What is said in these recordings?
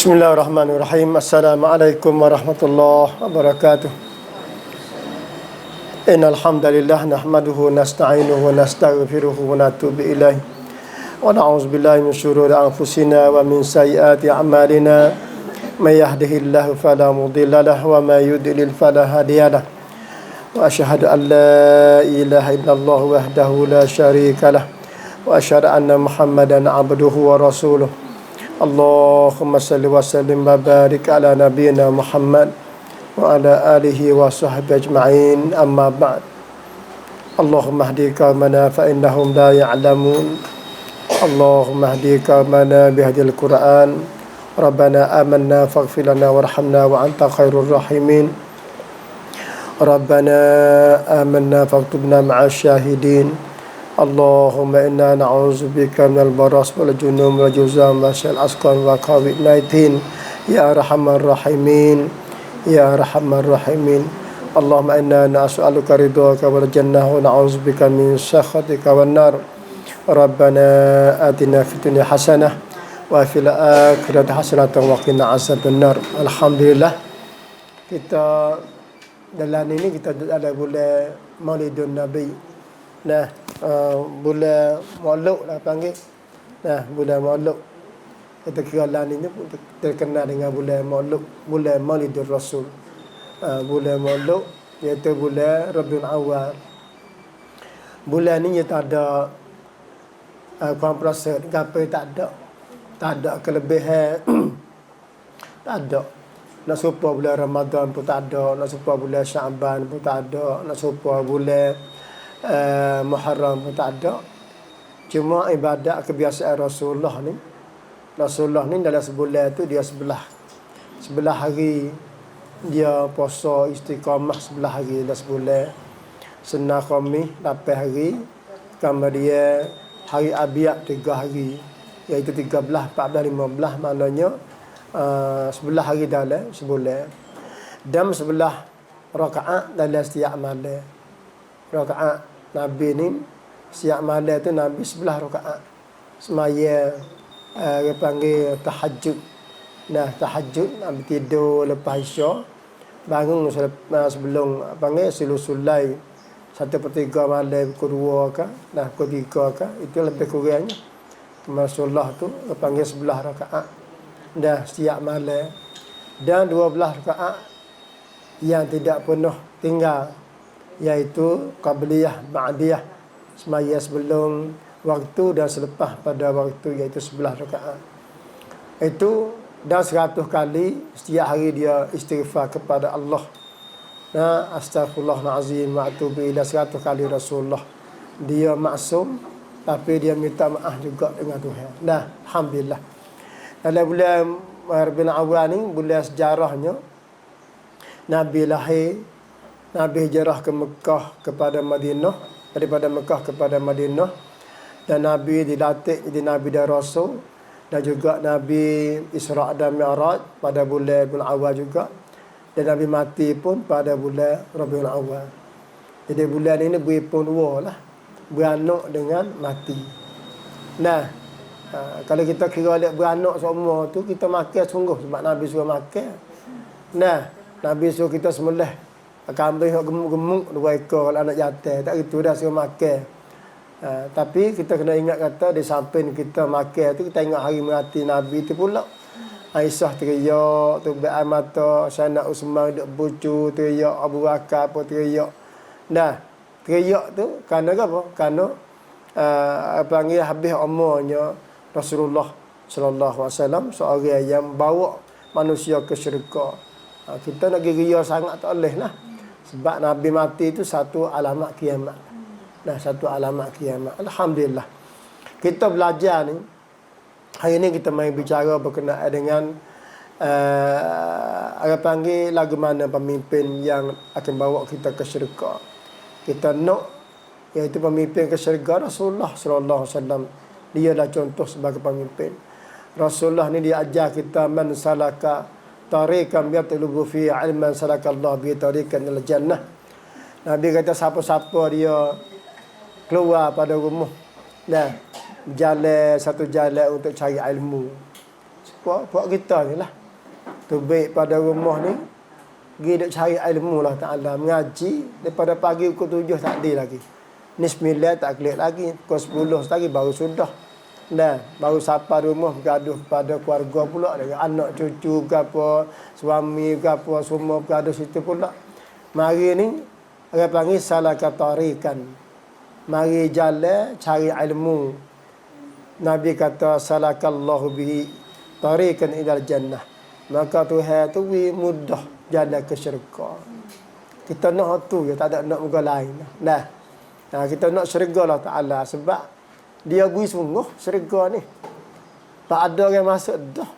Bismillahirrahmanirrahim. Assalamualaikum warahmatullahi wabarakatuh. Innal hamdalillah nahmaduhu nasta'inuhu wa nastaghfiruhu wa natubu ilaih. Wa na'udzu billahi min syururi anfusina wa min sayyiati a'malina. May yahdihillahu fala mudilla lahu wa may yudlil fala hadiya lahu. Wa asyhadu an la ilaha illallah wahdahu la syarika lahu wa asyhadu anna Muhammadan 'abduhu wa rasuluh. Allahumma salli wa sallim wa barik ala nabiyyina Muhammad wa ala alihi wa sahbihi ajma'in, amma ba'd. Allahumma hdi qaumana fa innahum la ya'lamun. Allahumma hdi qaumana bihadil Qur'an. Rabbana amanna faghfir lana warhamna wa anta khairur rahimin. Rabbana amanna faktubna ma'asy syahidin. Allahumma inna na'udzubika minal baras wal junun wal juzam wa syal asqam wa COVID-19 ya arhamar rahimin ya arhamar rahimin. Allahumma inna nas'aluka ridhaka wal jannah wa na'udzubika min sakhatika wan nar. Rabbana atina fid dunya hasanah wa fil akhirati hasanah wa qina azabannar. Alhamdulillah, kita dalam ini kita ada bulan Maulidun Nabi. Nah, bulan Maulud lah panggil. Nah, bulan Maulud. Kita kira lah ini terkenal dengan bulan Maulud, bulan Maulidur Rasul. Bulan Maulud iaitu bulan Rabiul Awal. Bulan ni dia tak ada kurang perasa, gapai tak ada. Tak ada kelebihan. Tak ada. Nak serupa bulan Ramadan pun tak ada, nak serupa bulan Syaban pun tak ada, nak serupa bulan Muharram pun tak ada. Cuma ibadat kebiasaan Rasulullah ni dalam sebulan tu dia sebelah hari dia puasa istiqamah, sebelah hari dalam sebulan. Sunnah Khamis 8 hari, kemudian hari Abiad 3 hari, iaitu 13, 14, 15, maknanya sebelah hari dalam sebulan. Dan sebelah rakaat dalam setiap malam. Rakaat Nabi ni siap malam tu Nabi sebelah rakaat semaya dia panggil tahajud. Nah, tahajud Nabi tidur lepas Isya, bangun sebelum panggil sulai 1/3 malam, pukul 2 ke, dah pukul 3 ke, itu lebih kurangnya. Rasulullah tu panggil sebelah rakaat dah setiap malam, dan 12 rakaat yang tidak penuh tinggal, iaitu qabliyah, ba'diyah, semaya sebelum waktu dan selepas pada waktu, iaitu 11 rakaat. Itu dan 100 kali setiap hari dia istighfar kepada Allah. Nah, astaghfirullahalazim wa atubu ila, 100 kali Rasulullah. Dia maksum tapi dia minta maaf juga dengan Tuhan. Nah, alhamdulillah. Dalam bulan Rabiul Awal ni bulan sejarahnya, Nabi lahir, Nabi hijrah ke Mekah kepada Madinah, daripada Mekah kepada Madinah, dan Nabi dilatih jadi Nabi dan Rasul, dan juga Nabi Isra' dan Mi'raj pada bulan Rabiul Awal juga, dan Nabi mati pun pada bulan Rabiul Awal. Jadi bulan ini berhimpun dua lah, beranak dengan mati. Nah, kalau kita kira lihat beranak semua tu, kita makan sungguh sebab Nabi suruh makan. Nah, Nabi suruh kita sembelih kambing yang gemuk-gemuk 2 ekor kalau anak jantan, tak gitu dah suruh makan. Tapi kita kena ingat kata di samping kita makan tu, kita ingat hari mati Nabi tu pula. Aisyah teriak, tu air mata, Sayyidina Uthman duk bucu teriak, Abu Bakar pun teriak. Nah, teriak tu kerana apa? Kerana panggil habis umurnya Rasulullah sallallahu alaihi wasallam, seorang yang bawa manusia ke syurga. Kita nak geria sangat tak boleh lah. Sebab Nabi mati itu satu alamat kiamat. Nah, satu alamat kiamat. Alhamdulillah. Kita belajar ni, hari ni kita main bicara berkenaan dengan panggil lagu mana pemimpin yang akan bawa kita ke syurga. Kita nak, iaitu pemimpin ke syurga Rasulullah sallallahu alaihi wasallam. Dia adalah contoh sebagai pemimpin. Rasulullah ni dia ajar kita, man salaka tariqan yatlubu fi ilman salakallahu bi tariqan il jannah. Nabi kata siapa-siapa dia keluar pada rumah, nah, jalan satu jalan untuk cari ilmu. Puak kita ni lah. Tu baik pada rumah ni, pergi duk cari ilmu lah Ta'ala. Mengaji, daripada pagi pukul 7 tak ada lagi. Ni 9 tak klik lagi. Pukul 10 lagi baru sudah. Nah, baru sapa rumah bergaduh kepada keluarga pula. Dengan anak cucu ke apa, suami ke apa, semua bergaduh situ pula. Mari ni, orang panggil salaka tarikan. Mari jalan, cari ilmu. Nabi kata, salakallahu bihi tarikan ilal jannah. Maka Tuhan tu mudah jalan ke syurga. Kita nak tu je, tak ada nak muka lain. Nah, kita nak syurga Allah Ta'ala. Sebab dia beri sungguh syurga ni. Tak ada orang masuk dah.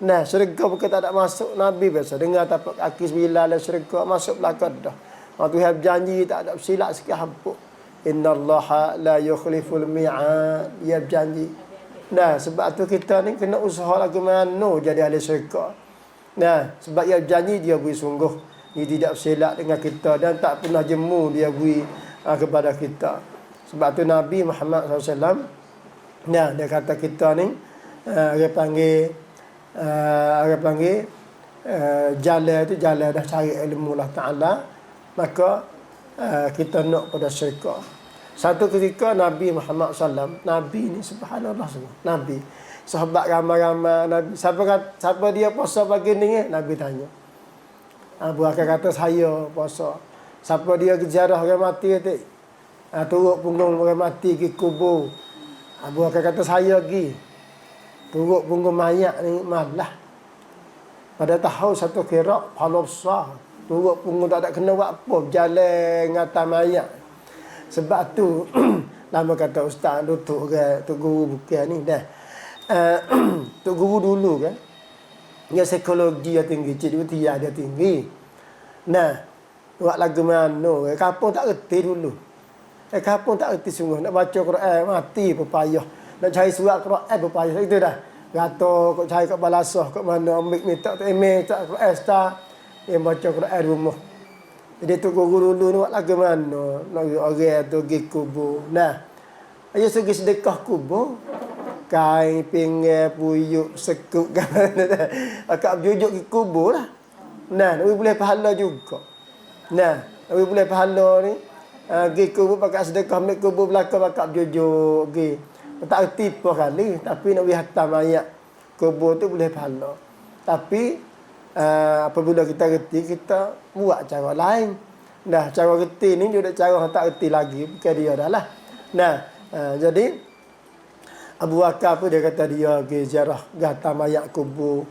Nah, syurga bukan tak ada masuk. Nabi biasa dengar tapak kaki 9 dalam syurga, masuk belakang dah. Tuhan berjanji tak ada silap sikit hampuk. Inna Allaha la yukhliful mi'ad. Dia berjanji. Nah, sebab tu kita ni kena usaha lagi mana jadi ahli syurga. Nah, sebab dia berjanji dia beri sungguh. Dia tidak silap dengan kita dan tak pernah jemu dia beri kepada kita. Sebab tu Nabi Muhammad SAW, nah, dia kata kita ni dia panggil jalan tu jalan dah cari ilmu Allah Ta'ala. Maka kita nak pada syurga. Satu ketika Nabi Muhammad SAW, Nabi ni subhanallah semua, Nabi. Sahabat ramai-ramai Nabi. Siapa dia puasa pagi ni? Nabi tanya. Abu Bakar kata saya puasa. Siapa dia ziarah orang mati kata? Turut punggung orang mati pergi kubur. Abu Bakar kata saya pergi. Turut punggung mayat ni malah. Pada tahun satu kira pahala besar. Turut punggung tak ada kena buat apa, berjalan ngatas mayat. Sebab tu lama kata ustaz tu orang tu guru bukan ni dah. Tu guru dulu kan. Dia psikologi dia tinggi, cikgu dia tinggi. Nah, buat lagu mana? Kampung tak reti dulu. Kampung tak reti sungguh. Nak baca Quran mati berpayah. Nak cari surat Quran berpayah. Itu dah. Kata kau cari kat balasah kat mana ambil minta tak email tak Quran star. Dia baca Quran di rumah. Jadi tu guru dulu ni buat lagu mana? Nak orang tu pergi kubur. Nah, ayo segi sedekah kubur. Kain, pinggir, puyuk, sekuk kan. Akak berjujuk ke kubur lah. Nah, Nabi boleh pahala juga. Nah, Nabi boleh pahala ni. Pergi kubur pakai sedekah, ambil kubur belakang akak berjujuk. Pergi. Tak erti apa kali. Tapi Nabi hantar mayat kubur tu boleh pahala. Tapi apabila kita reti, kita buat cara lain. Nah, cara reti ni dia ada cara tak reti lagi. Bukan dia dah lah. Nah, jadi Abu Bakar pun dia kata dia pergi ziarah gata mayat kubur.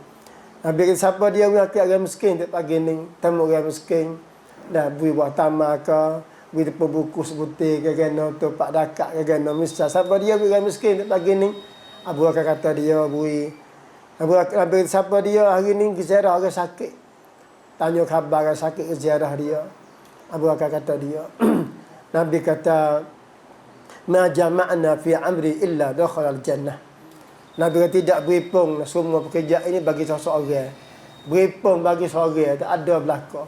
Habis siapa dia pergi orang miskin tak pagi ni, temu orang miskin. Dah beri buah tamar ke, beri tepung buku sebutir ke kena tu pak dakak ke kena misal. Siapa dia pergi orang miskin tak pagi ni. Abu Bakar kata dia beri. Abu Bakar siapa dia hari ni pergi ziarah orang sakit. Tanya khabar orang sakit ke ziarah dia. Abu Bakar kata dia. Nabi kata ma jama'na fi amri illa dakhala al-jannah. Nabi kata tidak beripung semua pekerjaan ini bagi seseorang. Beripung bagi seorang tak ada belaka.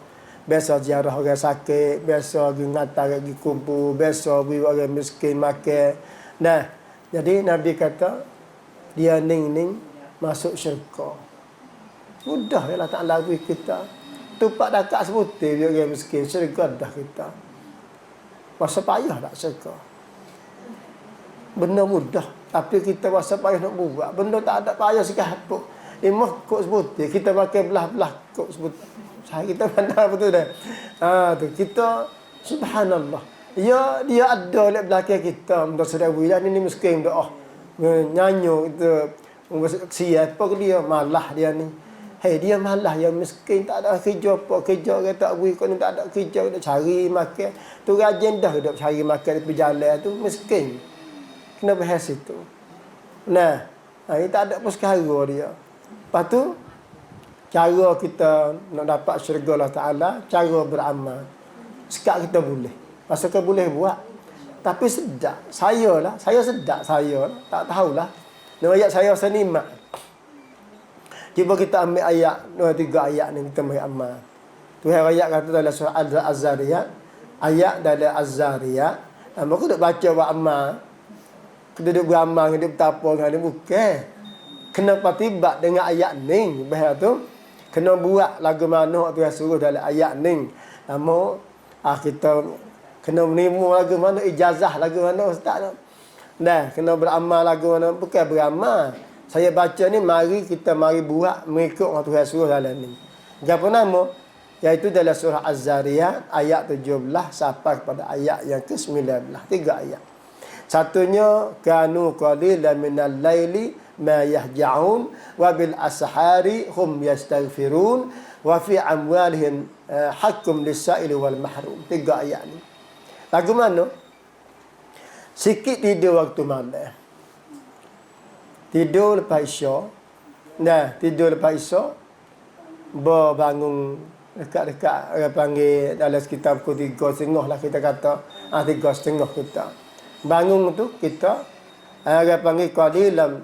Biasa ziarah orang sakit, biasa pergi ngatar pergi kubur, biasa beri orang miskin makan. Nah, jadi Nabi kata dia ning masuk syurga. Mudah Allah Ta'ala beri kita. Tupak dakak sebutir dia orang miskin, syurga dah kita. Masa payah tak syurga. Benda mudah. Tapi kita rasa payah nak buat. Benda tak ada payah sikit hapuk. 5 kok sebutir. Kita pakai belah-belah kok sebutir. Saya kita pandang betul dah. Tu kita subhanallah. Dia ada di belakang kita. Mudah sedar bulan ni miskin doa. Nyanyo kita siap apa ke dia malah dia ni. Hei dia malah yang miskin tak ada kerja apa. Kerja orang tak beri kau ni tak ada kerja nak cari makan. Tu rajin dah duk cari makan di jalan tu miskin. Kena bahas itu. Nah, ini tak ada apa sekarang dia. Lepas tu, cara kita nak dapat syurga Allah Ta'ala, cara beramal. Sekat kita boleh. Maksudnya boleh buat. Tapi sedap. Saya sedap. Tak tahulah. Nama ayat saya senimak. Cuba kita ambil ayat, 2-3 ayat ni kita ambil amal. Tuhan ayat kata dalam surah Az-Zariyat. Ayat dalam Az-Zariyat. Maka duk baca buat amal. Kita duduk beramal, kita bertapa dengan dia. Bukan. kena patibat dengan ayat ni. Lepas tu kena buat lagu mana Tuhan suruh dalam ayat ni. Namun kita kena menimu lagu mana, ijazah lagu mana ustaz tu. Nah, kena beramal lagu mana, bukan beramal. Saya baca ni, mari buat mengikut orang Tuhan suruh dalam ni. Apa nama? Iaitu dalam surah Az-Zariyat ayat 17 sampai kepada ayat yang ke-19. 3 ayat. Satunya, kanu qalilan minal laili ma yahja'un wa bil ashari hum yastaghfirun wa fi amwalihim haqqun lis-sa'ili wal mahrum. 3 ayat ni. Lagu mana? Sikit tidur waktu malam. Tidur lepas isyak. Nah, tidur lepas isyak. Bangun dekat-dekat orang panggil dalam sekitar pukul 3.30 lah kita kata. 3.30 kita. Bangun tu kita orang panggil qalilan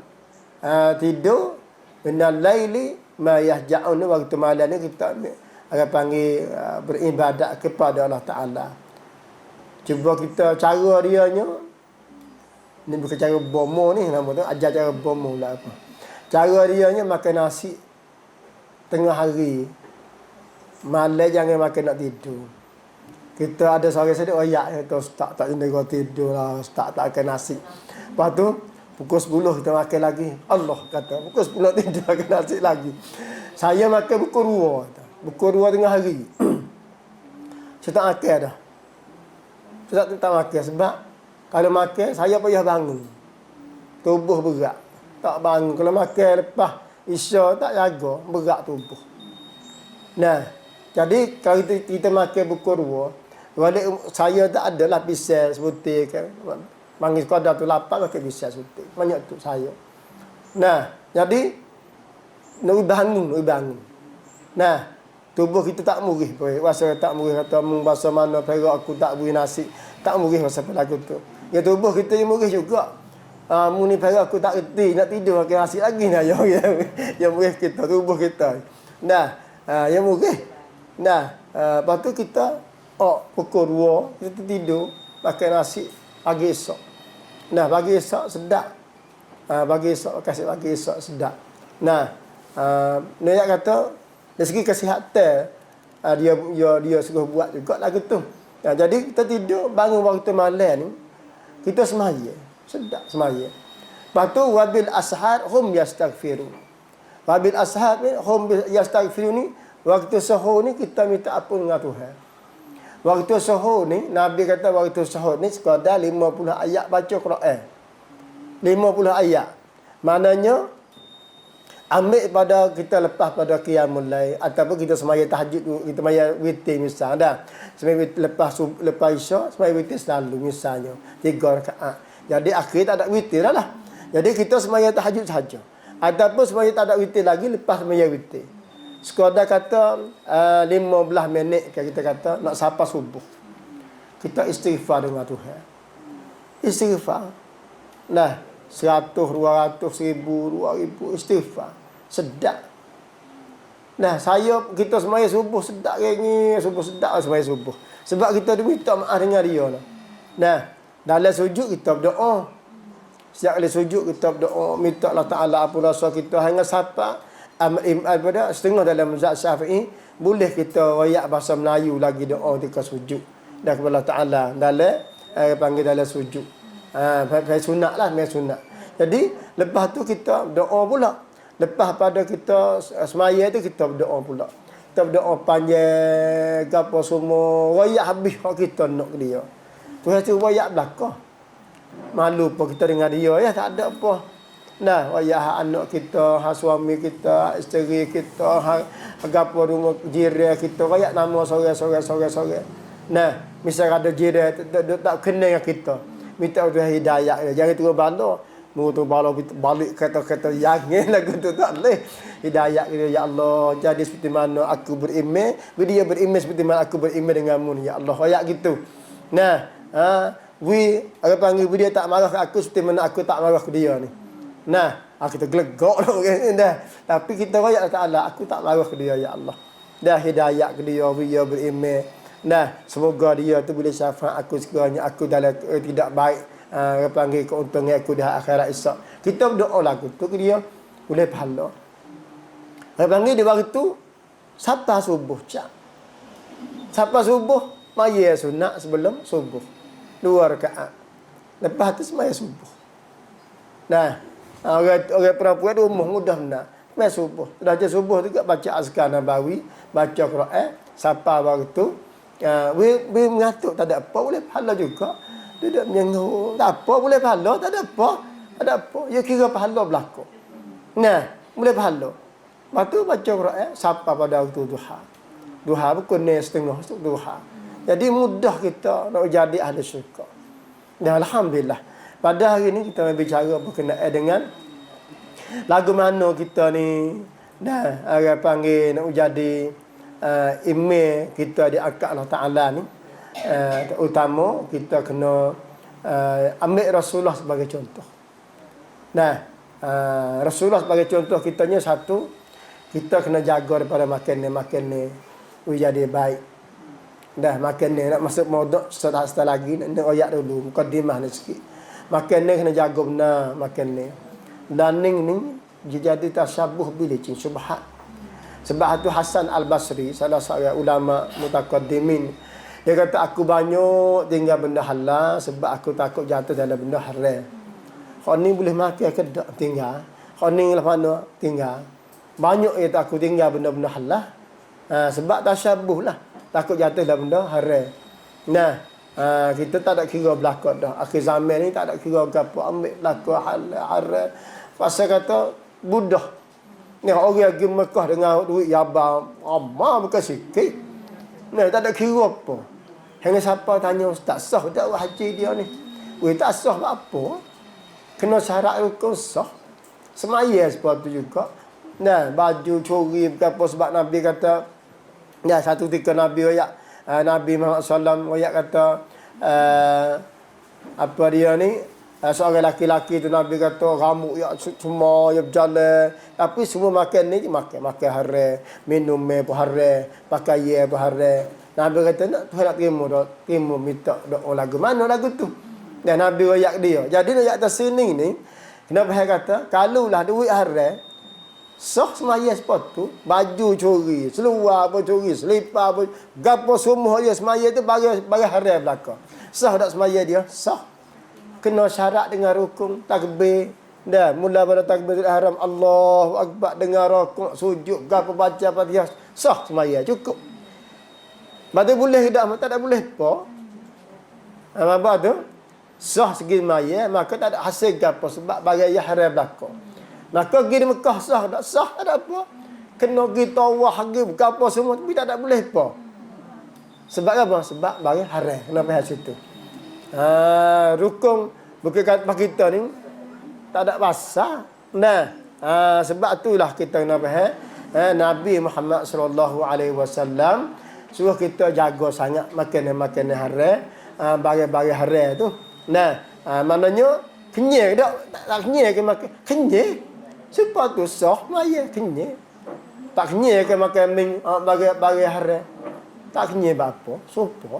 tidur minal laili ma yahja'un. Waktu malam ni kita orang panggil beribadat kepada Allah Ta'ala. Cuba kita cara dianya. Ni bukan cara bomo ni nama tu, ajar cara bomo lah apa. Cara dianya makan nasi tengah hari. Malam jangan makan nak tidur. Kita ada seorang sedek oyak kata ustaz tak kena tidur lah, ustaz tak makan nasi. Lepas tu pukul 10 kita makan lagi. Allah kata pukul 10 tidur makan nasi lagi. Saya makan pukul 2 kata. Pukul 2 tengah hari. Saya tak makan dah. Saya tak makan sebab kalau makan saya payah bangun. Tubuh berat. Tak bangun. Kalau makan lepas isya tak jaga, berat tubuh. Nah, jadi kalau kita makan pukul 2, balik saya tak ada lah pisau sebutir kan. Panggil sekadar tu lapar pakai pisau sebutir. Banyak tu saya. Nah, jadi nak bangun. Nah, tubuh kita tak murih pun. Rasa tak murih kata bahasa mana perak aku tak beri nasi. Tak murih masa pelaku tu. Ya tubuh kita yang murih juga. Muni perak aku tak reti nak tidur pakai nasi lagi nah yang murih kita tubuh kita. Nah, yang murih. Nah, lepas tu kita pukul 2 kita tidur pakai nasi pagi esok. Nah, pagi esok sedap. Pagi esok kasih pagi esok sedap. Nah, dia kata dari segi kesihatan dia suruh buat juga lagu tu. Nah, jadi kita tidur bangun waktu malam ni kita semaya. Sedap semaya. Lepas tu wabil ashar hum yastaghfirun. Wabil ashar ni hum yastaghfirun ni waktu sahur ni kita minta ampun dengan Tuhan. Waktu sahur ni Nabi kata waktu sahur ni sekadar 50 ayat baca Quran. 50 ayat. Maknanya ambil pada kita lepas pada qiyamul lail ataupun kita semaya tahajud, kita semaya witir misal dah. Semaya lepas isyak semaya witir selalu misalnya 3 rakaat. Jadi akhir tak ada witir lah. Jadi kita semaya tahajud saja. Ataupun semaya tak ada witir lagi lepas semaya witir. Sekadar kata 15 minit kita kata nak sapa subuh. Kita istighfar dengan Tuhan. Istighfar. Nah, 100, 200, 1000, 2000 istighfar. Sedap. Nah, kita semaya subuh sedap ni, subuh sedap semaya subuh. Sebab kita minta maaf dengan dia lah. Nah, dalam sujud kita berdoa. Setiap kali sujud kita berdoa, minta Allah Ta'ala apa rasa kita hanya siapa pada setengah dalam mazhab Syafi'i boleh kita royak bahasa Melayu lagi doa ketika sujud dan kepada Allah Ta'ala dalam panggil dalam sujud. Sunat lah, sunat. Jadi lepas tu kita doa pula. Lepas pada kita semaya tu kita berdoa pula. Kita berdoa panjang apa semua royak habis hak kita nak ke dia. Tuhan tu royak belakang. Malu apa kita dengan dia ya, tak ada apa. Nah, wayah anak kita, suami kita, isteri kita, apa rumah jiran kita, royak nama sore. Nah, misal ada jiran tak kenal dengan kita. Minta Tuhan hidayah dia. Jangan turun bala. Turun bala balik kata-kata yang lagu tu tak boleh. Hidayah dia ya Allah. Jadi seperti mana aku beriman, dia beriman seperti mana aku beriman denganmu ya Allah. Royak gitu. Nah, orang panggil dia tak marah ke aku seperti mana aku tak marah ke dia ni. Nah, kita gelegak dah. Tapi kita royak Allah Ta'ala, aku tak marah ke dia ya Allah. Dah hidayah ke dia beriman. Nah, semoga dia tu boleh syafaat aku sekiranya aku dalam tidak baik panggil keuntungan aku di akhirat esok. Kita berdoa lagu tu ke dia. boleh pahala. Orang panggil di waktu siapa subuh cak. Siapa subuh maya sunat sebelum subuh 2 rakaat. Lepas tu semaya subuh. Nah, orang perempuan di rumah mudah benar. Semaya subuh. Sudah baca subuh juga baca azkar nabawi, baca Quran, siapa waktu we mengatuk tak ada apa boleh pahala juga. Duduk menyenguh, tak apa boleh pahala, tak ada apa. Tak ada apa. Ya kira pahala berlaku. Nah, boleh pahala. Lepas tu baca Quran siapa pada waktu duha. Duha pukul 9:30 duha. Jadi mudah kita nak jadi ahli syurga. Dan alhamdulillah pada hari ni kita berbicara berkenaan dengan lagu mana kita ni dah orang panggil nak jadi email kita diangkat Allah Ta'ala ni. Terutama kita kena ambil Rasulullah sebagai contoh. Nah, Rasulullah sebagai contoh kitanya satu, kita kena jaga daripada makan ni jadi baik. Dah makan ni nak masuk modok setelah lagi nak oyak dulu mukadimah ni sikit. Makan ni kena jaga benar makan ni. Dan ni jadi tasyabuh bilicin subhat. Sebab itu Hasan Al-Basri, salah seorang ulama mutaqaddimin, dia kata aku banyak tinggal benda halal sebab aku takut jatuh dalam benda haram. Kau ni boleh makan ke tak tinggal. Kau ni lah mana tinggal. Banyak itu aku tinggal benda-benda halal. Sebab tasyabuh lah. Takut jatuh dalam benda haram. Nah, kita tak ada kira belakang dah. Akhir zaman ni tak ada kira apa ambil belakang halal haram. Pasal kata budah. Ni orang pergi Mekah dengan duit yabang amal bukan sikit. Nah, tak ada kira apa. Hingga siapa tanya ustaz sah tak haji dia ni. Weh tak sah apa? Kena syarat rukun sah. Semaya seperti tu juga. Nah, baju curi apa sebab Nabi kata ya satu ketika Nabi royak Nabi Muhammad SAW royak kata apa dia ni seorang laki-laki tu Nabi kata rambut ya semua ya berjalan tapi semua makan ni makan haram, minum pun haram, pakai ye pun haram. Nabi kata nak Tuhan nak terima minta doa lagu mana lagu tu. Dan Nabi royak dia. Jadi royak atas sini ni kenapa saya kata kalaulah duit haram sah semaya sepatu, baju curi, seluar pun curi, selipar pun, gapo semua dia semaya tu bagi haram belaka. Sah tak semaya dia? Sah. Kena syarat dengan rukun takbir. Dah mula pada takbir haram Allahu akbar dengar rukuk sujud gapo baca Fatihah sah semaya cukup. Batu boleh dak tak ada boleh apa? Apa tu? Sah segi semaya maka tak ada hasil gapo sebab bagi haram belaka. Maka pergi di Mekah sah tak sah tak ada apa. Kena pergi tawah pergi apa semua tapi tak ada boleh apa. Sebab apa? Sebab bagi haram. Kena pergi situ. Rukun bukan kata kita ni tak ada pasal. Nah, sebab itulah kita kena pergi Nabi Muhammad sallallahu alaihi wasallam suruh kita jaga sangat makanan haram, bagi haram tu. Nah, maknanya kenyang tak kenyang ke makan kenyang. Sebab tu sah maya kenyang. Tak kenyang ke makan ming bagi haram. Tak kenyang apa? Sopo.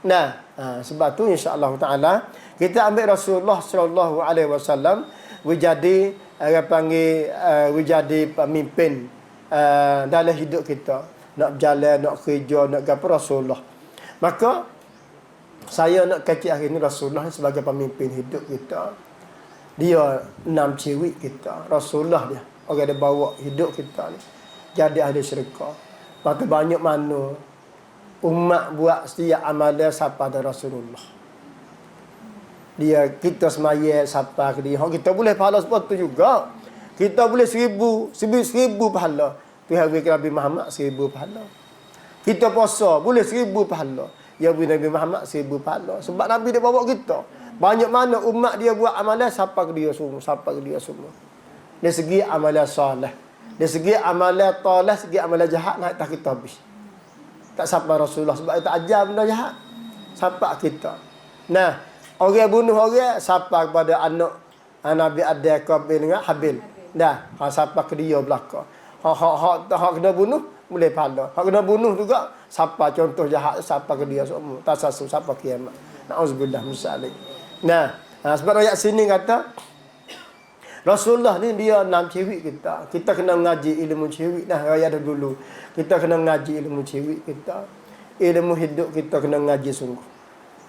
Nah, sebab tu insya-Allah taala kita ambil Rasulullah sallallahu alaihi wasallam jadi orang panggil jadi pemimpin dalam hidup kita. Nak berjalan, nak kerja, nak apa Rasulullah. Maka saya nak kacik hari ini Rasulullah sebagai pemimpin hidup kita. Dia 6 ciri kita. Rasulullah dia. Orang dia bawa hidup kita ni. Jadi ahli syurga. Maka banyak mana umat buat setiap amalan siapa ada Rasulullah. Dia kita semaya siapa ke dia. Kita boleh pahala seperti tu juga. Kita boleh 1000 pahala. Tuhan beri Nabi Muhammad 1000 pahala. Kita puasa boleh 1000 pahala. Ya beri Nabi Muhammad 1000 pahala. Sebab Nabi dia bawa kita. Banyak mana umat dia buat amalan siapa ke dia semua. Dari segi amalan soleh. Dari segi amalan tolah, segi amalan jahat nak tak kita habis. Tak siapa Rasulullah sebab tak ajar benda jahat. Siapa kita. Nah, orang bunuh orang siapa kepada anak Nabi Adam Qabil dengan Habil. Dah, siapa ke dia belaka. Hak kena bunuh boleh pahala. Hak kena bunuh juga siapa contoh jahat siapa ke dia semua. Tasasus siapa kiamat. Nauzubillah min zalik. Nah, sebab ayat sini kata Rasulullah ni dia 6 cewek kita. Kita kena mengaji ilmu cewek dah raya dah dulu. Kita kena mengaji ilmu cewek kita. Ilmu hidup kita kena mengaji sungguh.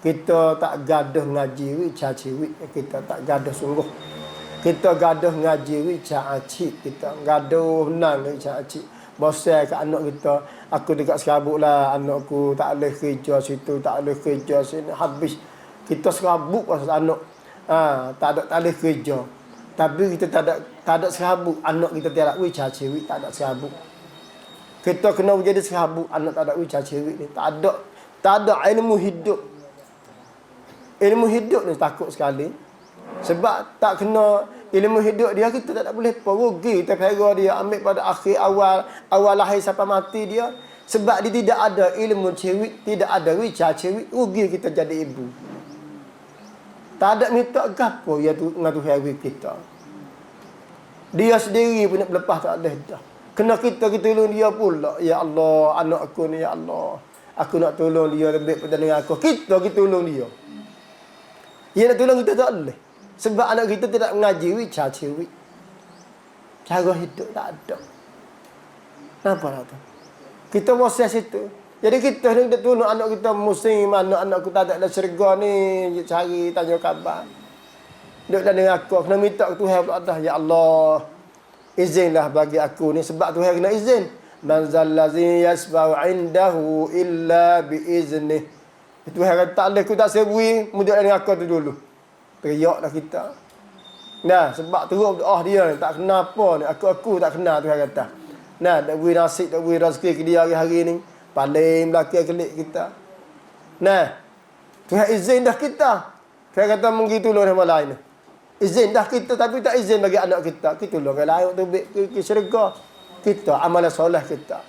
Kita tak gaduh ngaji wica cewek, kita tak gaduh sungguh. Kita gaduh ngaji wica acik, kita gaduh nang wica acik. Bosan ke anak kita, aku dekat serabut lah, anakku tak boleh kerja situ, tak boleh kerja sini, habis. Kita serabut pasal anak. Tak boleh kerja. Tapi kita tak ada serabut, anak kita tak ada wica cewek, tak ada serabut. Kita kena menjadi serabut, anak tak ada wica cewek ni. Tak ada ilmu hidup. Ilmu hidup ni takut sekali. Sebab tak kena ilmu hidup dia, kita tak boleh rugi. Kita pera dia, ambil pada akhir awal lahir sampai mati dia. Sebab dia tidak ada ilmu cewek, tidak ada wica cewek, rugi kita jadi ibu. Tak ada minta gapo ya tu dengan Tuhan kita. Dia sendiri pun nak berlepas tak boleh dah. Kena kita tolong dia pula. Ya Allah, anak aku ni, ya Allah, aku nak tolong dia lebih pada dengan aku. Kita tolong dia. Dia nak tolong kita tak boleh. Sebab anak kita tidak mengaji wica cewek. Cara hidup tak ada. Kenapa lah tu? Kita proses itu. Jadi kita ni kita tolong anak kita muslim, anak aku tak ada syurga ni, cari tanya khabar. Duduk dengan aku, kena minta ke Tuhan pula dah. Ya Allah, izinlah bagi aku ni, sebab Tuhan kena izin. Man zallazi yasba'u indahu illa biiznih. Tuhan kata tak boleh, aku tak sebui, mudah dengan aku tu dulu. Teriaklah kita. Nah, sebab teruk doa dia ni, tak kena apa ni, aku tak kena, Tuhan kata. Nah, tak beri nasib, tak beri rezeki ke dia hari-hari ni. Paling belakang kelik kita. Nah, Tuhan izin dah kita. Tuhan kata mungkin tolong sama lain. Izin dah kita, tapi tak izin bagi anak kita. Kita tolong orang lain untuk ke syurga. Kita, amalan soleh kita.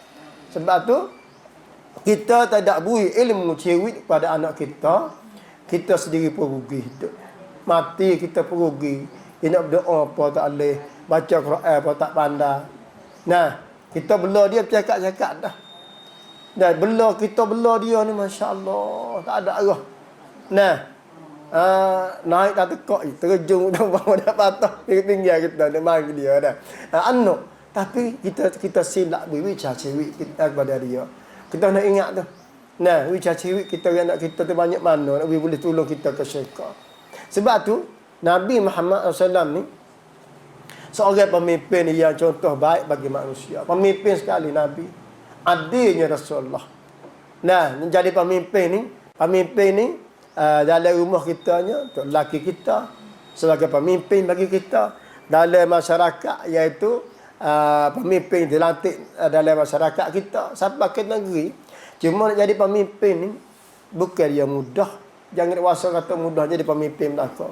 Sebab tu, kita tak ada beri ilmu cewek pada anak kita. Kita sendiri pun rugi hidup. Mati kita pun rugi. Dia nak berdoa apa tak boleh. Baca Quran apa tak pandai. Nah, kita bela dia bercakap-cakap dah. Dan kita bela dia ni, Masya Allah, tak ada arah. Nah, naik tak tekak, terjun dah bawah dah patah, tinggal kita, dia mari dia dah. Anak, tapi kita silap berbicara cewek kita kepada dia. Kita nak ingat tu. Nah, bicara cewek kita, anak kita tu banyak mana, nak boleh tolong kita ke syurga. Sebab tu, Nabi Muhammad SAW ni, seorang pemimpin yang contoh baik bagi manusia. Pemimpin sekali Nabi. Adilnya Rasulullah. Nah, menjadi pemimpin ni dalam rumah kitanya, untuk lelaki kita, sebagai pemimpin bagi kita, dalam masyarakat, iaitu pemimpin dilantik dalam masyarakat kita, sampai ke negeri. Cuma nak jadi pemimpin ni, bukan dia mudah. Jangan rasa kata mudah jadi pemimpin belaka.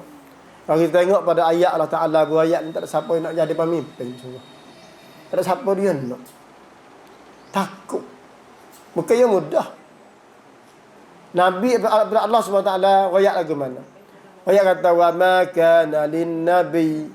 Kalau kita tengok pada ayat Allah Ta'ala, berayat ni tak ada siapa yang nak jadi pemimpin semua. Tak ada siapa dia nak. Takut. Bukan yang mudah. Nabi Allah SWT ayat lagu mana? Ayat kata wa ma kana lin nabi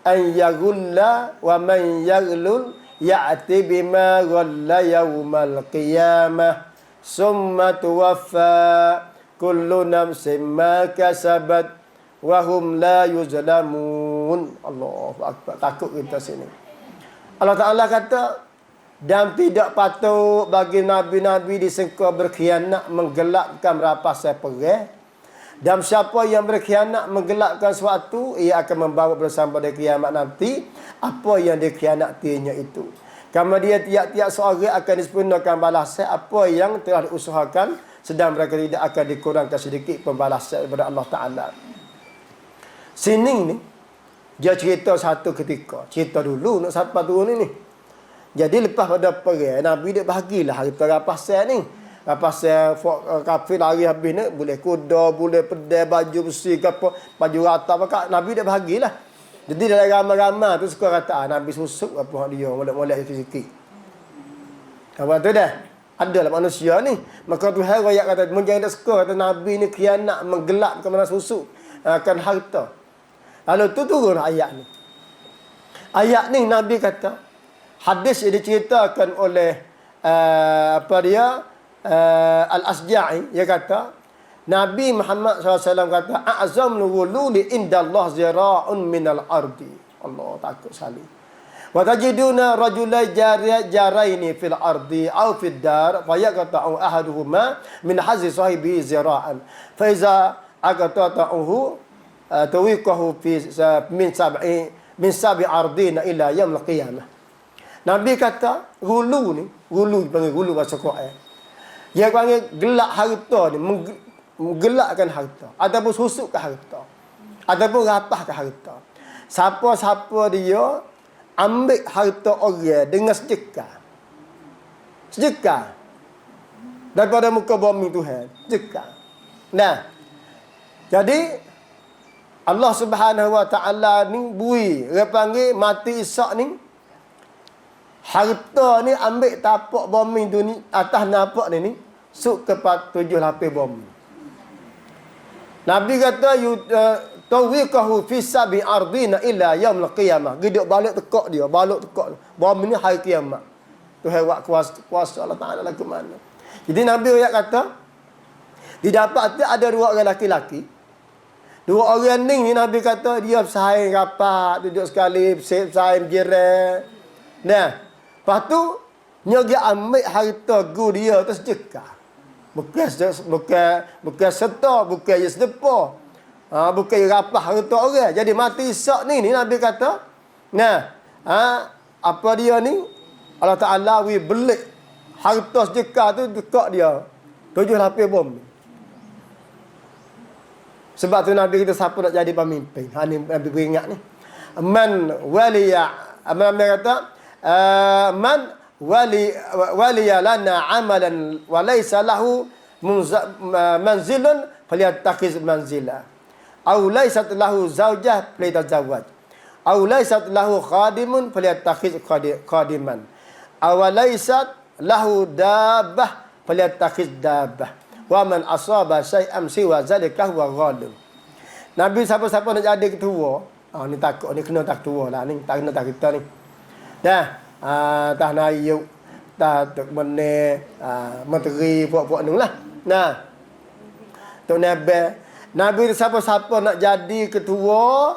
an yaghulla wa man yaghlul ya'ti bima ghalla yaumal qiyamah summa tuwaffa kullu nafsin ma kasabat wa hum la yuzlamun. Allahu akbar. Takut kita sini. Allah Ta'ala kata, dan tidak patut bagi nabi-nabi disangka berkhianat, menggelapkan rampasan perang. Dan siapa yang berkhianat menggelapkan sesuatu, ia akan membawa bersama pada kiamat nanti apa yang dikhianatinya itu. Kerana dia tiap-tiap seorang akan disempurnakan balasan apa yang telah diusahakan, sedang mereka tidak akan dikurangkan sedikit pembalasan daripada Allah Ta'ala. Sini ni, dia cerita satu ketika. Cerita dulu nak sampai turun ni. Jadi lepas pada perang, Nabi dia bahagilah harta rampasan ni. Rampasan kafir lari habis ni, boleh kuda, boleh pedai, baju besi ke apa, baju rata apa, Nabi dia bahagilah. Jadi dalam ramai-ramai tu suka kata, Nabi susuk apa dia, molek-molek sikit-sikit. Apa tu dah? Adalah manusia ni. Maka Tuhan ayat kata, menjadi tak suka kata Nabi ni khianat, menggelap ke mana susuk akan harta. Lalu tu turun ayat ni. Ayat ni Nabi kata, hadis yang diceritakan oleh Al-Asja'i, dia kata Nabi Muhammad SAW kata a'zamul wululi indallah zira'un minal ardi. Allah takut sekali. Wa tajiduna rajulai jaraini fil ardi aw fid dar fa yaqta'u ahaduhuma min hazzi sahibi zira'an fa iza aqta'uhu tawiqahu fi min sab'i ardina ila yaumil qiyamah. Nabi kata gulu panggil gulu bahasa Quran. Dia panggil gelak harta ni, menggelakkan harta ataupun susukkan harta ataupun rapahkan harta. Siapa-siapa dia ambil harta orang dengan sedekah daripada muka bumi Tuhan, sedekah. Nah, jadi Allah Subhanahu Wa Taala ni bui, dia panggil mati Ishak ni, harta ni ambil tapak bumi tu ni, atas napak ni suk ke 7 lapis bumi. Nabi kata tawiqahu fi sab'i ardina ila yaumil qiyamah. Giduk balik tekak dia, bumi ni hari kiamat. Tuhan buat kuasa Allah Taala lah ke mana. Jadi Nabi ayat kata didapati ada 2 orang laki-laki. 2 orang ni Nabi kata dia bersaing rapat, duduk sekali, bersaing jiran. Nah, lepas tu dia ambil harta gu dia tu sedekah. Bukan serta, bukan sedepa. Bukan rapah harta orang. Jadi mati Ishak ni Nabi kata, nah, apa dia ni? Allah Ta'ala belik harta sedekah tu dekat dia 7 lapis bom. Sebab tu Nabi kita siapa nak jadi pemimpin. Ni Nabi beringat ni. Man kata, man waliya lana amalan wa laysa lahu manzilun falyattaqiz manzila aw laysat lahu zaujah falyatazawwaj aw laysat lahu khadimun falyattaqiz khadiman aw laysat lahu dabbah falyattaqiz dabbah wa man asaba syai'an siwa zalika huwa ghalim. Nabi siapa-siapa nak jadi ketua, ni takut ni kena tak tua lah ni, tak kena tak kita ni. Dah tah nayuk, tah tok mene, menteri puak-puak ni lah. Nah, tok Nabi siapa-siapa nak jadi ketua,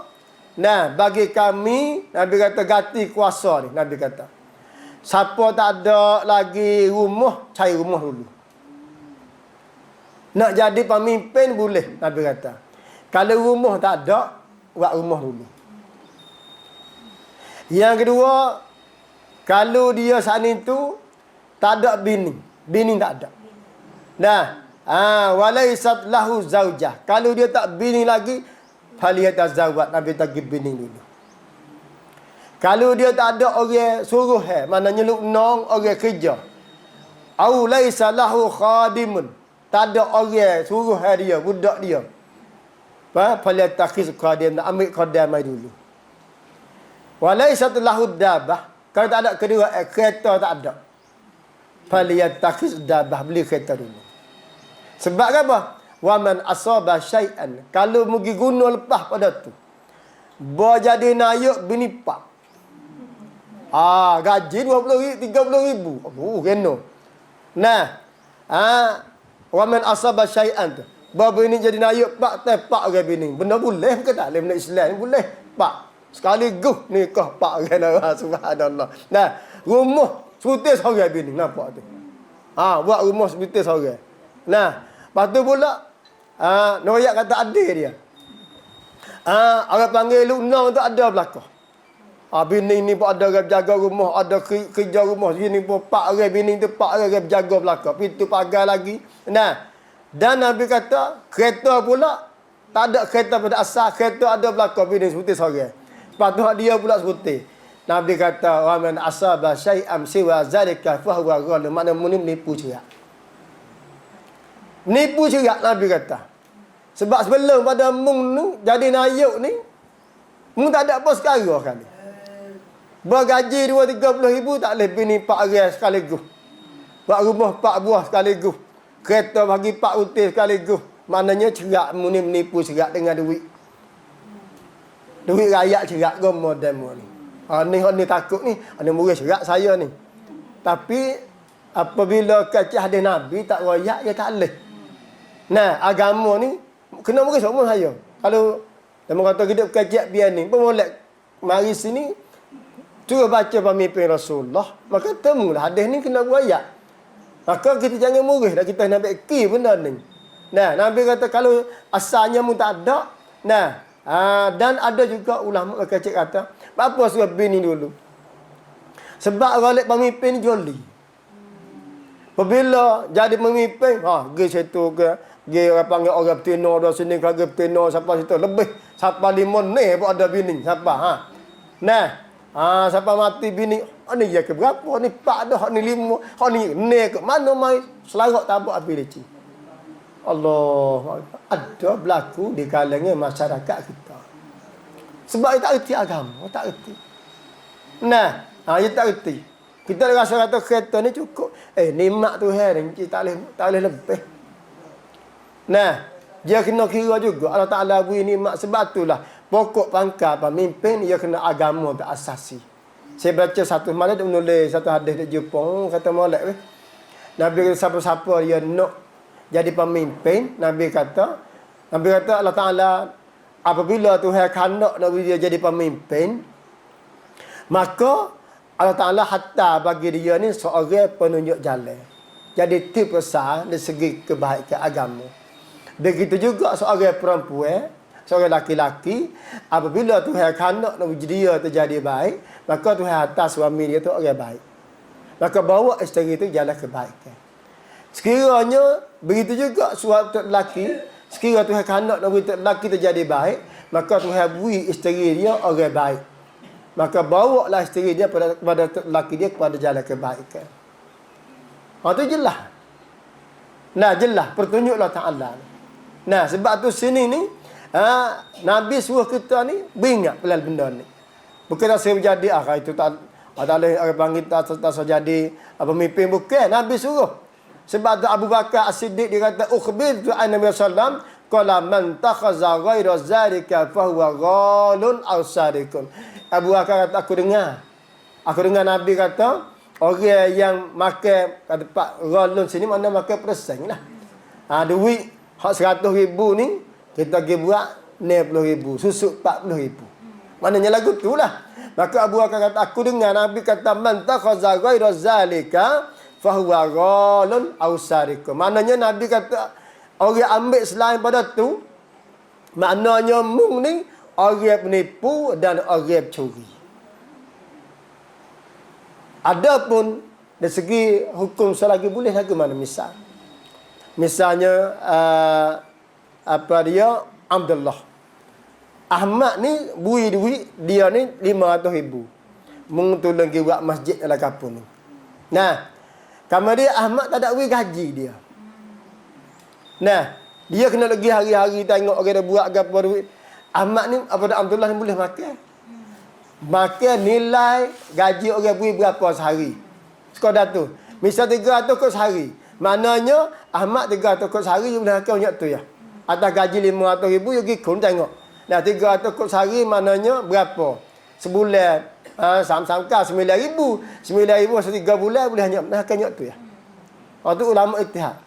nah bagi kami Nabi kata ganti kuasa ni. Nabi kata siapa tak ada lagi rumah, cari rumah dulu. Nak jadi pemimpin boleh, Nabi kata. Kalau rumah tak ada, buat rumah dulu. Yang kedua, kalau dia saat itu tak ada bini tak ada. Nah, walaisat lahu zaujah. Kalau dia tak bini lagi, faliyatazawwaj, Nabi tagi bini dulu. Kalau dia tak ada orang suruh, maknanya nong orang kerja. Au laisa lahu khadimun. Tak ada orang suruh dia, budak dia. Falyattaqiz khadim, nak ambil khadim mai dulu. Walaisat lahu dabbah. Kalau tak ada kedua, kereta tak ada. Falyattaqiz dabbah, beli kereta dulu. Sebab apa? Wa man asaba syai'an. Kalau mugi guna lepas pada tu, jadi nayuk bini pak. Gaji 20,000, 30,000. Kena. Nah, wa man asaba syai'an tu. Bawa bini jadi nayuk pak, tepak orang bini. Benda boleh ke tak? Benda Islam boleh. Pak. Sekali guh nikah pak orang orang. Subhanallah. Nah, rumah sebutir seorang bini. Nampak tu. Buat rumah sebutir seorang. Nah, lepas tu pula, Noyak kata adik dia. Orang panggil lunang tu ada belakang. Bini ni pun ada orang jaga rumah, ada kerja rumah. Bini pun pak orang, bini tu pak orang jaga belakang. Pintu pagar lagi. Nah, dan Nabi kata, kereta pula, tak ada kereta pada asal, kereta ada belakang bini sebutir seorang. Lepas tu dia pula sebutir. Nabi kata, wa man asaba syai'am siwa zalika fahuwa ghalim. Maknanya menipu cerak. Menipu cerak Nabi kata. Sebab sebelum pada mung ni jadi nayuk ni, mung tak ada apa sekarang kali. Bergaji 2-30 ribu tak boleh bini 4 orang sekaligus. Buat rumah 4 buah sekaligus. Kereta bagi 4 util sekaligus. Maknanya cerak menipu cerak dengan duit. Duit rakyat cerak ke model ni. Ni takut ni. Ni murid cerak saya ni. Tapi apabila kacih hadis Nabi tak royak, dia tak boleh. Nah, agama ni kena murid semua saya. Kalau dia kata hidup kacih biar ni, pun molek mari sini cuba baca pemimpin Rasulullah, maka temulah hadis ni kena buaya. Maka kita jangan murih dah kita nak beki benda ni. Nah, Nabi kata kalau asalnya mu tak ada, nah, dan ada juga ulama kecil kata, apa suruh bini dulu? Sebab galik pemimpin joli. Apabila jadi pemimpin, pergi situ ke, pergi orang panggil orang betina dah sini, kagak betina siapa situ lebih, siapa 5 ni pun ada bini, siapa Nah, siapa mati bini, ni ya ke berapa, ni 4 dah, ni 5, ni ke mana mai selarak tabak api leci. Allah, ada berlaku di kalangan masyarakat kita. Sebab dia tak erti agama, tak erti. Nah, dia tak erti. Kita rasa kata kereta ni cukup. Nikmat Tuhan ni tak boleh lebih. Nah, dia kena kira juga Allah Ta'ala beri nikmat. Sebab itulah pokok pangkal pemimpin dia kena agama berasasi. Saya baca satu malam dia menulis satu hadis di Jepun kata molek Nabi kata siapa-siapa dia nak jadi pemimpin, Nabi kata Allah Ta'ala apabila Tuhan kanak Nabi dia jadi pemimpin, maka Allah Ta'ala hatta bagi dia ni seorang penunjuk jalan. Jadi tip besar dari segi kebaikan agama. Begitu juga seorang perempuan, seorang laki-laki, apabila Tuhan kanak Nabi dia terjadi baik, maka Tuhan atas suami dia tu orang baik. Maka bawa isteri itu jalan kebaikan. Sekiranya begitu juga suatu lelaki, sekiranya Tuhan kanak Nabi lelaki terjadi baik, maka Tuhan beri isteri dia orang baik. Maka bawa lah isteri dia kepada lelaki dia kepada jalan kebaikan. Itu jelas. Nah, jelas petunjuk Allah Ta'ala. Nah, sebab tu sini ni Nabi suruh kita ni beringat pelal benda ni. Bukan saya menjadi itu tak ada orang panggil tak jadi pemimpin, bukan. Nabi suruh. Sebab tu Abu Bakar As-Siddiq dia kata ukhbirtu an Nabi sallam qala man takhaza ghayra zalika fa huwa ghalun aw sadiqun. Abu Bakar kata aku dengar Nabi kata orang yang makan pada pak ghalun sini mana makan persen lah. Duit hak 100,000 ni kita pergi buat 90,000, susuk 40,000. Maknanya lagu tu lah. Maka Abu Bakar kata aku dengar Nabi kata man takhaza ghayra zalika fahuwa ghalun aw sariqun. Maknanya Nabi kata orang ambil selain pada tu, maknanya mung ni orang penipu dan orang pencuri. Adapun dari segi hukum selagi boleh lagi mana misalnya Abdullah Ahmad ni bui duit dia ni 500,000 mung tolong pergi buat masjid dalam kampung ni. Nah, kemudian Ahmad tak ada gaji dia. Nah, dia kena pergi hari-hari tengok orang dia buat apa duit. Ahmad ni Abdullah ni boleh makan. Makan nilai gaji orang beri berapa sehari. Sekadar tu. Misal 300 kot sehari. Maknanya Ahmad 300 kot sehari dia boleh makan banyak tu ya. Atas gaji 500,000 dia pergi kun tengok. Nah, 300 kot sehari maknanya berapa? Sebulan sam-samkan 9,000. 9,000 3 bulan boleh hanya makan tu ya. Tu ulama ittihad.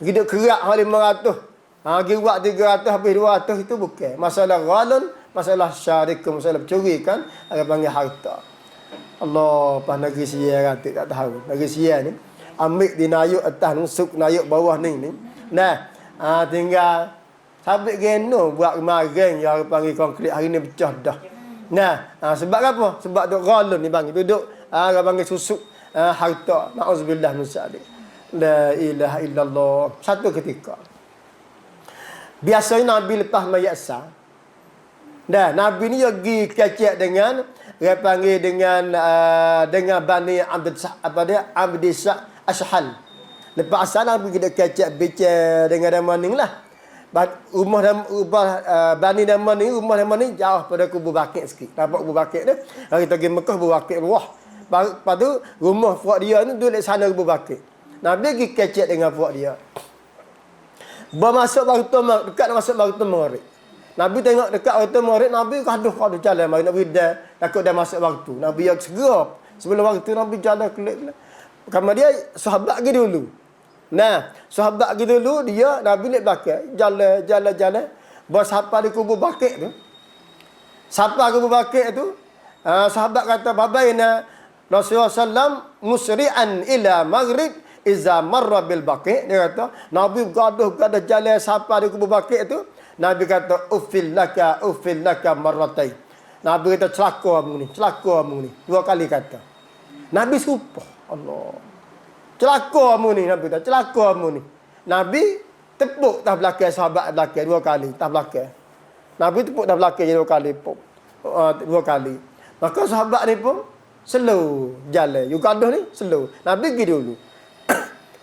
Hidup kerak 500. Pergi buat 300 habis 200 itu bukan. Masalah ghalun, masalah syarik, masalah pencuri kan, ada panggil harta. Allah, pas negeri Sia kan tak tahu. Negeri Sia ni ambil di nayuk atas nusuk nayuk bawah ni. Nah, tinggal sabit geno buat kemarin yang panggil konkrit hari ni pecah dah. Nah, sebab apa? Sebab duk ghalun ni bang. Duduk orang panggil susuk harta. Nauzubillah min zalik. La ilaha illallah. Satu ketika biasanya Nabi lepas mayat sah. Dah, Nabi ni pergi kecek dengan dia panggil dengan Bani Abdi Ashhal. Lepas asal Nabi kita kecek bicara dengan Damaning lah. Bani Damaning, rumah Damaning jauh pada Kubu Bakit sikit. Nampak Kubu Bakit tu. Hari kita pergi Mekah Kubu Bakit luah. Lepas tu rumah puak dia ni duduk di sana Kubu Bakit. Nabi pergi kecek dengan puak dia. Bermasuk waktu dekat nak masuk waktu maghrib. Nabi tengok dekat waktu maghrib, Nabi kaduh jalan mari Nabi dah takut dah masuk waktu. Nabi yang segera sebelum waktu Nabi jalan kelik. Kemudian sahabat pergi dulu. Nah, sahabat pergi dulu, dia Nabi naik belakang, jalan. Bos siapa di Kubu Bakit tu? Siapa Kubu Bakit tu? sahabat kata babaina Rasulullah sallam musri'an ila maghrib iza marra bil baqi. Dia kata Nabi gaduh jalan sampai di kubur Baqi tu. Nabi kata ufil laka marratai. Nabi kata celaka kamu ni. 2 kali kata. Nabi sumpah. Allah. Celaka kamu ni, Nabi kata celaka kamu ni. Nabi tepuk tak belakang sahabat belakang 2 kali, tak belakang. Nabi tepuk tak belakang 2 kali pun. 2 kali. Maka sahabat ni pun slow jalan. You gaduh ni slow. Nabi pergi dulu.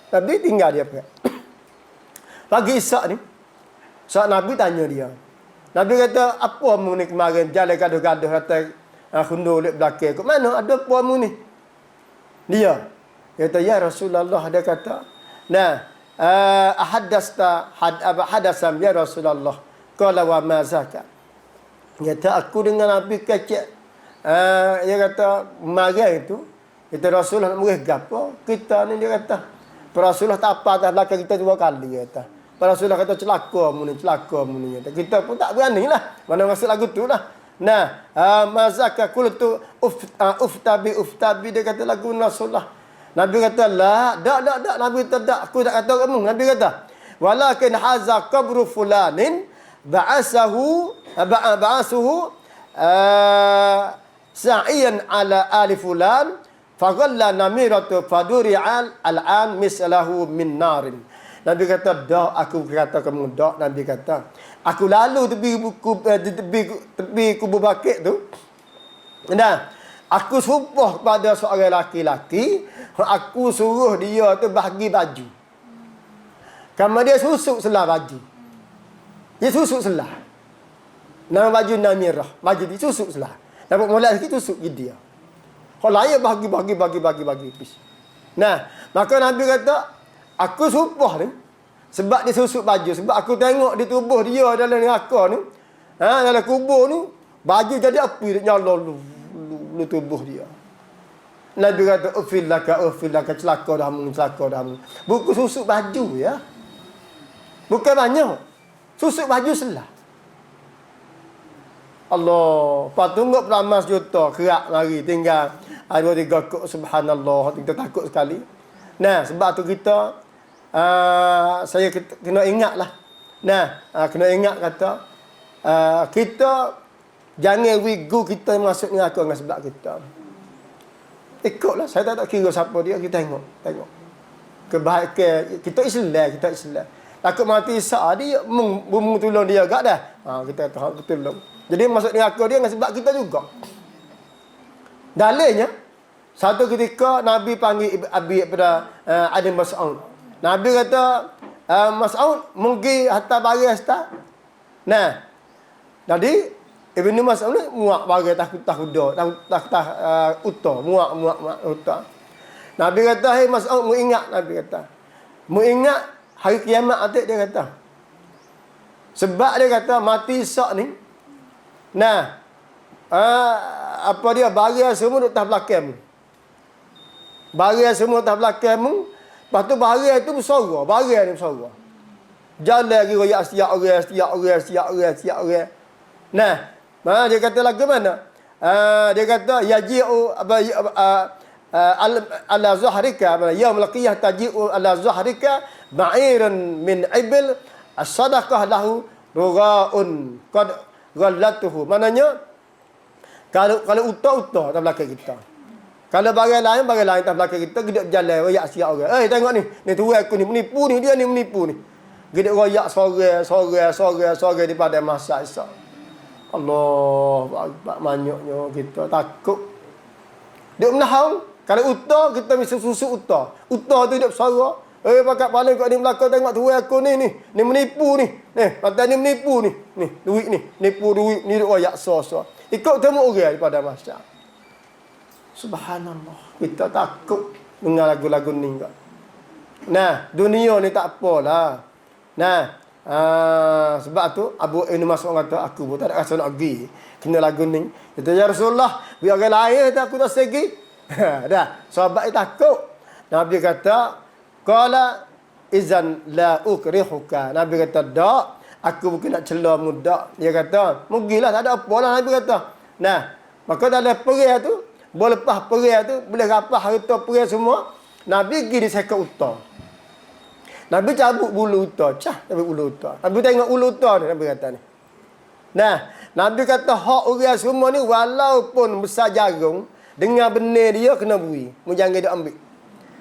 Nabi tinggal dia pergi. Pagi Isyak ni, saat Nabi tanya dia. Nabi kata, apa kamu ni kemarin jalan gaduh-gaduh kata khundur lek belakang. Kat mana ada apa kamu ni? Dia kata, ya Rasulullah, dia kata, nah, hadasam ya Rasulullah. Qala wa ma zakat. Kata aku dengan Nabi kecek. Dia kata marah itu. Kata Rasulullah nak marah gapo? Kita ni, dia kata. Rasulullah tak apa atas belakang kita 2 kali, dia kata. Rasulullah kata celaka mu ni. Kata. Kita pun tak berani lah. Mana maksud lagu tu lah. Nah, mazaka qultu uftabi dia kata lagu Rasulullah. Nabi kata la, dak. Nabi kata dak. Aku tak kata kamu. Nabi kata walakin haza qabru fulanin ba'asuhu sa'iyan ala ali fulan faghalla namiratu faduri al-an mislahu min narin. Nabi kata dak, aku kata kamu dak. Nabi kata aku lalu tepi kubur Baqi tu. Nah, aku sumpah kepada seorang laki-laki, aku suruh dia tu bahagi baju. Kamu dia susuk selah baju. Dia susuk selah. Nama baju Namirah. Baju dia susuk selah. Dapat molek sikit susuk dia. Kalau lain bagi. Nah, maka Nabi kata, aku sumpah ni, sebab dia susuk baju. Sebab aku tengok di tubuh dia dalam neraka ni, dalam kubur ni, baju jadi api, dia nyala lu tubuh dia. Nabi kata, ufil laka, celaka dah mu. Buku susuk baju ya. Bukan banyak. Susuk baju selah. Allah. Lepas tunggu peramal sejuta, kerak mari, tinggal 2-3 kok, subhanallah. Kita takut sekali. Nah, sebab tu kita, saya kena ingat lah. Nah, kena ingat kata, kita jangan wigu kita masuk neraka dengan sebab kita. Ikutlah. Saya tak kira siapa dia, kita tengok. Kebahagiaan. Kita Islam. Takut mati Isyak dia, tolong dia agak dah. Kita tahu tolong. Jadi masuk neraka dia dengan sebab kita juga. Dalilnya, satu ketika Nabi panggil Abi pada Ibn Mas'ud. Nabi kata, Mas'ud mungkin hatta bagi hasta. Nah, jadi Ibn Mas'ud ni muak bagi takut muak utah. Nabi kata, "Hei Mas'ud, mu ingat," Nabi kata. "Mu ingat hari kiamat atik," dia kata. Sebab dia kata mati Isyak ni. Nah, apa dia bahagia semua duk atas belakangmu. Bahagia semua atas belakangmu. Lepas tu bahagia itu bersuara. Bahagia ni bersuara. Jalan lagi royak setiap orang. Nah, dia kata lagu mana? Dia kata yaji'u ala zuhrika yaumul qiyamah taji'u ala zuhrika ba'irun min ibil as-sadaqah lahu rughaun qad ghallatuhu. Maknanya kalau utah atas belakang kita. Kalau barang lain atas belakang kita gedek berjalan royak siap orang. Tengok ni tuan aku ni menipu ni, dia ni menipu ni. Gedek royak sorang daripada masa Isyak. Allah, banyaknya kita takut. Dia menahang. Kalau utah, kita mesti susuk utah. Utah tu dia bersuara. Pakat paling kat ni belakang tengok tuan aku ni menipu ni. Patut ni menipu ni. Duit ni. Nipu duit ni duk royak so. Ikut temu orang daripada masa. Subhanallah. Kita takut dengan lagu-lagu ni enggak. Nah, dunia ni tak apalah. Nah, sebab tu Abu Ibn Mas'ud kata, aku pun tak ada rasa nak pergi kena lagu ni. Kata, ya Rasulullah, biar orang lain aku tak segi. Dah, sahabat takut. Nabi kata, qala izan la ukrihuka. Nabi kata, dak, aku bukan nak cela mu dak. Dia kata, mugilah tak ada apa lah. Nabi kata, nah, Maka dalam perang tu, boleh lepas perang tu, boleh rapah harta perang semua, Nabi pergi di sekor unta. Nabi cabut bulu unta, cabut bulu unta. Nabi tengok bulu unta ni, Nabi kata ni. Nah, Nabi kata hak orang semua ni walaupun besar jagung, dengan benih dia kena beri. Mu jangan dia ambil.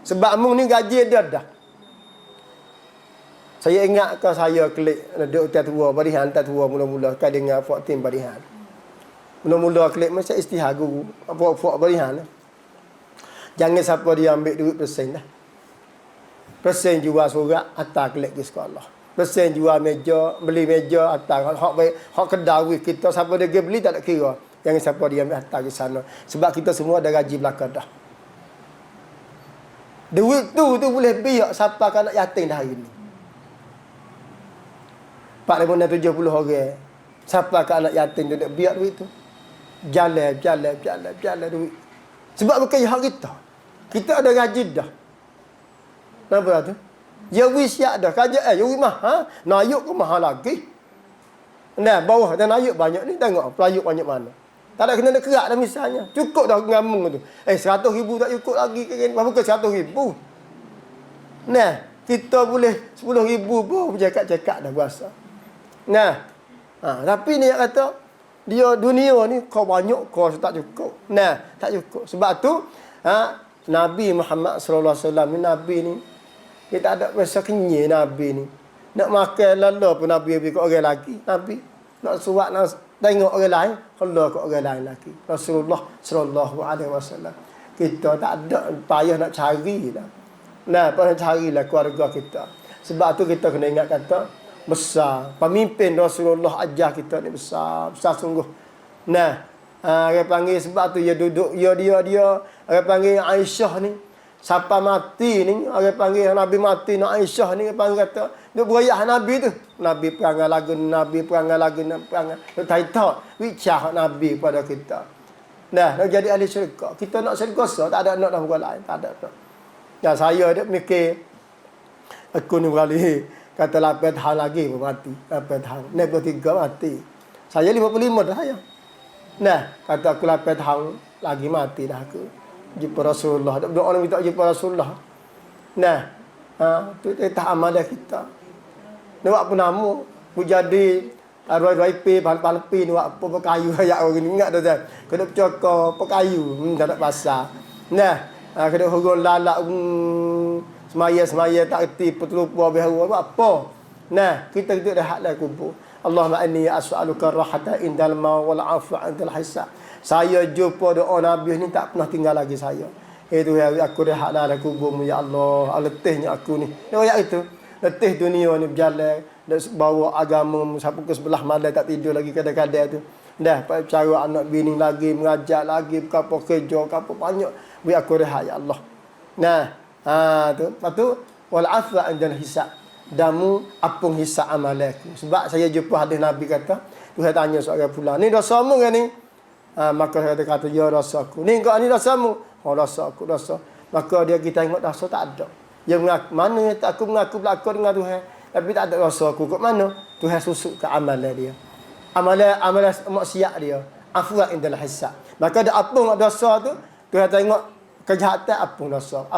Sebab mu ni gaji dia dah. Saya ingat ke saya klik duduk hotel tua, barihan tak tua mula-mula kan dengan 14 barihan. Mula-mula klik macam istihar guru, apa barihan. Jangan siapa dia ambil duit persen dah. Persen jual surat atas klik di sekolah. Persen jual meja, beli meja atas hak kedai kita siapa dia pergi beli tak ada kira. Jangan siapa dia ambil hantar ke sana. Sebab kita semua ada gaji belakang dah. Duit tu boleh biak siapa anak yatim dah hari ni. 470 orang. Siapa anak yatim tu nak biak duit tu. Jalan duit. Sebab bukan hak kita. Kita ada gaji dah. Kenapa tu? Ya wis siap dah. Kerja ya wis mah. Ha? Nayuk ke mahal lagi. Nah, bawah dan nayuk banyak ni. Tengok pelayuk banyak mana. Tak ada kena kerak dah misalnya. Cukup dah ngamung tu. 100,000 tak cukup lagi. Berapa ke 100,000? Nah, kita boleh 10,000 pun bercakap-cakap dah berasa. Nah, tapi ni yang kata, dia dunia ni kau banyak, kau tak cukup. Nah, tak cukup. Sebab tu, Nabi Muhammad SAW ni, Nabi ni, dia tak ada masa kenyai Nabi ni. Nak makan lala pun Nabi pergi ke orang lagi. Nabi nak suat, nak tengok orang lain, Allah ke orang lain lagi. Rasulullah SAW. Kita tak ada payah nak cari dah. Nah, payah carilah keluarga kita. Sebab tu kita kena ingat kata besar. Pemimpin Rasulullah ajar kita ni besar sungguh. Nah, orang panggil sebab tu dia duduk dia orang panggil Aisyah ni. Siapa mati ni, orang panggil Nabi mati nak Aisyah ni, orang panggil kata duk berayak Nabi tu. Nabi perangai lagu, Nabi duk taita wicah Nabi pada kita. Nah, nak jadi ahli syurga. Kita nak syurga tak ada nak dah orang lain, tak ada nak. Ya saya dia mikir aku ni berkali kata 8 tahun lagi pun mati. 8 tahun. 63 mati. Saya 55 dah saya. Nah, kata aku 8 tahun lagi mati dah aku. Jumpa Rasulullah. Doa ni minta jumpa Rasulullah. Nah, tu tak amal dah kita. Ni buat apa nama? Bu jadi arwah-arwah IP, pal-palpi ni buat apa kayu ayat orang ni. Ingat dah. Kena bercakap kayu. Tak ada pasal. Nah, kena hurung lalak semaya tak erti petelupa habis buat apa. Nah, kita dah hak dah kubur. Allahumma inni as'aluka rahata indal maut wal afwa indal hisab. Saya jumpa doa Nabi ni tak pernah tinggal lagi saya. Itu hari aku dah hak dah kubur ya Allah. Letihnya aku ni. Ayat itu. Letih dunia ni berjalan, bawa agama sampai ke sebelah malam tak tidur lagi kadang-kadang tu. Dah cara anak bini lagi mengajar lagi apa kerja apa banyak. Biar aku rehat ya Allah. Nah, tu. Lepas tu wal afwa indal hisab. Damu apung hisab amalku. Sebab saya jumpa hadis Nabi kata, Tuhan tanya seorang pula, ni dosamu ke ni? Maka saya kata ya dosaku. Ni kau ni dosamu? Oh dosaku, dosa. Maka dia kita tengok dosa tak ada. Dia mengaku, mana tak aku mengaku berlaku dengan Tuhan, tapi tak ada dosaku. Kat mana? Tuhan susuk ke amalan dia. Amalan maksiat dia. Afwa indal hisab. Maka ada apung dosa tu, Tuhan tengok kejahatan apung dosa.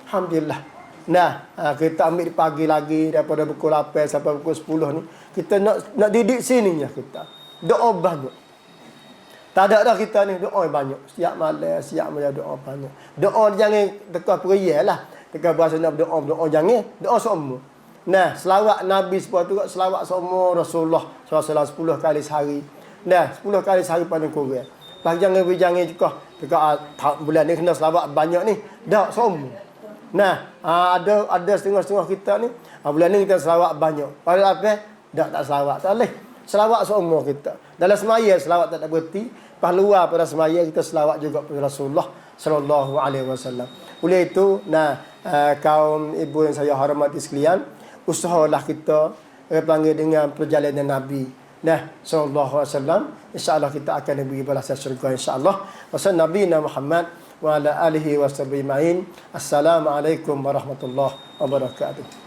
Alhamdulillah. Nah, kita ambil pagi lagi daripada pukul 8 sampai pukul 10 ni. Kita nak didik sininya kita. Doa banyak. Tak ada dah kita ni doa banyak. Siap malam, siap malam doa banyak. Doa jangan tekah perial lah. Tekah bahasa nak doa jangan. Doa semua. Nah, selawat Nabi sebab tu selawat semua Rasulullah SAW 10 kali sehari. Nah, 10 kali sehari paling kurang. Jangan juga. Tekah bulan ni kena selawat banyak ni. Dah semua. Nah, ada setengah-setengah kita ni. Bulan ni kita selawat banyak. Pada apa? Tak selawat. Tak boleh. Selawat semua kita. Dalam semaya selawat tak berhenti. Pas luar pada semaya kita selawat juga pada Rasulullah sallallahu alaihi wasallam. Oleh itu, kaum ibu yang saya hormati sekalian, usahalah kita panggil dengan perjalanan Nabi. Sallallahu alaihi wasallam. Insya-Allah kita akan diberi balasan syurga insya-Allah. Wassalamu Muhammad wa ala alihi washabihi ma'in. Assalamualaikum warahmatullahi wabarakatuh.